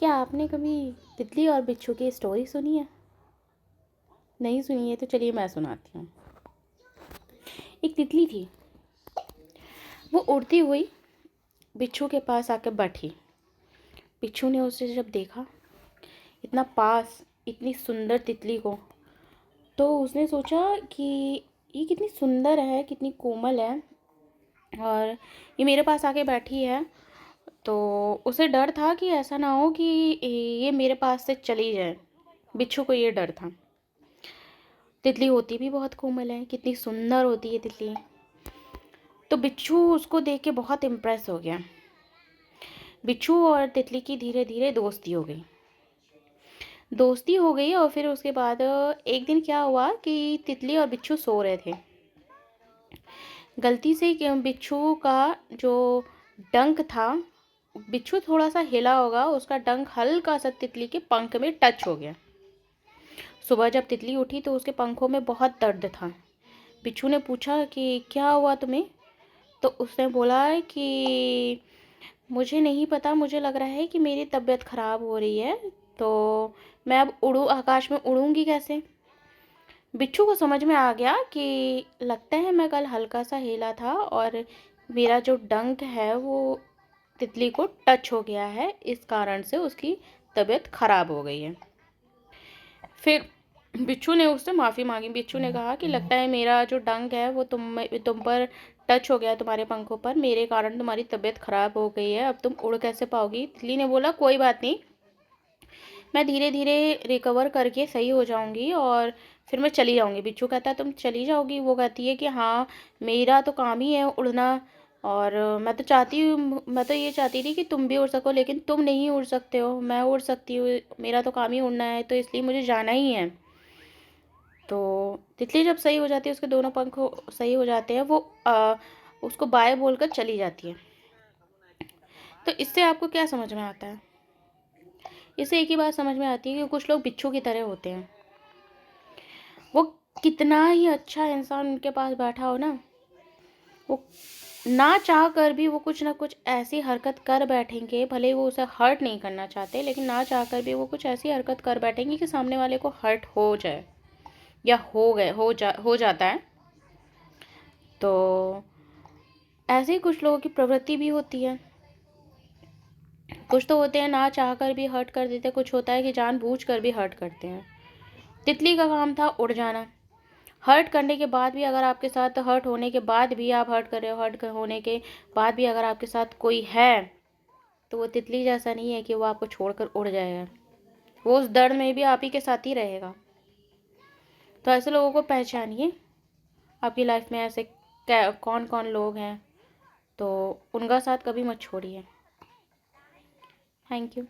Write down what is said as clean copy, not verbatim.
क्या आपने कभी तितली और बिच्छू की स्टोरी सुनी है? नहीं सुनी है तो चलिए मैं सुनाती हूँ। एक तितली थी, वो उड़ती हुई बिच्छू के पास आकर बैठी। बिच्छू ने उसे जब देखा, इतना पास, इतनी सुंदर तितली को, तो उसने सोचा कि ये कितनी सुंदर है, कितनी कोमल है और ये मेरे पास आके बैठी है। तो उसे डर था कि ऐसा ना हो कि ये मेरे पास से चली जाए। बिच्छू को ये डर था। तितली होती भी बहुत कोमल है, कितनी सुंदर होती है तितली। तो बिच्छू उसको देख के बहुत इम्प्रेस हो गया। बिच्छू और तितली की धीरे धीरे दोस्ती हो गई और फिर उसके बाद एक दिन क्या हुआ कि तितली और बिच्छू सो रहे थे। गलती से बिच्छू का जो डंक था, बिच्छू थोड़ा सा हिला होगा, उसका डंक हल्का सा तितली के पंख में टच हो गया। सुबह जब तितली उठी तो उसके पंखों में बहुत दर्द था। बिच्छू ने पूछा कि क्या हुआ तुम्हें? तो उसने बोला कि मुझे नहीं पता, मुझे लग रहा है कि मेरी तबीयत ख़राब हो रही है, तो मैं अब आकाश में उड़ूंगी कैसे? बिच्छू को समझ में आ गया कि लगता है मैं कल हल्का सा हिला था और मेरा जो डंक है वो तितली को टच हो गया है, इस कारण से उसकी तबीयत ख़राब हो गई है। फिर बिच्छू ने उससे माफ़ी मांगी। बिच्छू ने कहा कि लगता है मेरा जो डंक है वो तुम पर टच हो गया, तुम्हारे पंखों पर, मेरे कारण तुम्हारी तबीयत ख़राब हो गई है, अब तुम उड़ कैसे पाओगी? तितली ने बोला कोई बात नहीं, मैं धीरे धीरे रिकवर करके सही हो जाऊंगी और फिर मैं चली जाऊंगी। बिच्छू कहता है तुम चली जाओगी? वो कहती है कि हाँ, मेरा तो काम ही है उड़ना और मैं तो ये चाहती थी कि तुम भी उड़ सको, लेकिन तुम नहीं उड़ सकते हो, मैं उड़ सकती हूँ, मेरा तो काम ही उड़ना है, तो इसलिए मुझे जाना ही है। तो तितली जब सही हो जाती है, उसके दोनों पंख सही हो जाते हैं, वो उसको बाय बोलकर चली जाती है। तो इससे आपको क्या समझ में आता है? इससे एक ही बात समझ में आती है कि कुछ लोग बिच्छू की तरह होते हैं। वो कितना ही अच्छा इंसान उनके पास बैठा हो ना, वो ना चाह कर भी वो कुछ ना कुछ ऐसी हरकत कर बैठेंगे, भले ही वो उसे हर्ट नहीं करना चाहते, लेकिन ना चाह कर भी वो कुछ ऐसी हरकत कर बैठेंगे कि सामने वाले को हर्ट हो जाए या हो जाता है। तो ऐसे ही कुछ लोगों की प्रवृत्ति भी होती है। कुछ तो होते हैं ना चाह कर भी हर्ट कर देते, कुछ होता है कि जानबूझ कर भी हर्ट करते हैं। तितली का काम था उड़ जाना। हर्ट करने के बाद भी, अगर आपके साथ हर्ट होने के बाद भी आप हर्ट कर रहे हो, होने के बाद भी अगर आपके साथ कोई है, तो वो तितली जैसा नहीं है कि वो आपको छोड़कर उड़ जाएगा। वो उस दर्द में भी आप ही के साथ ही रहेगा। तो ऐसे लोगों को पहचानिए। आपकी लाइफ में ऐसे कौन कौन लोग हैं, तो उनका साथ कभी मत छोड़िए। Thank you.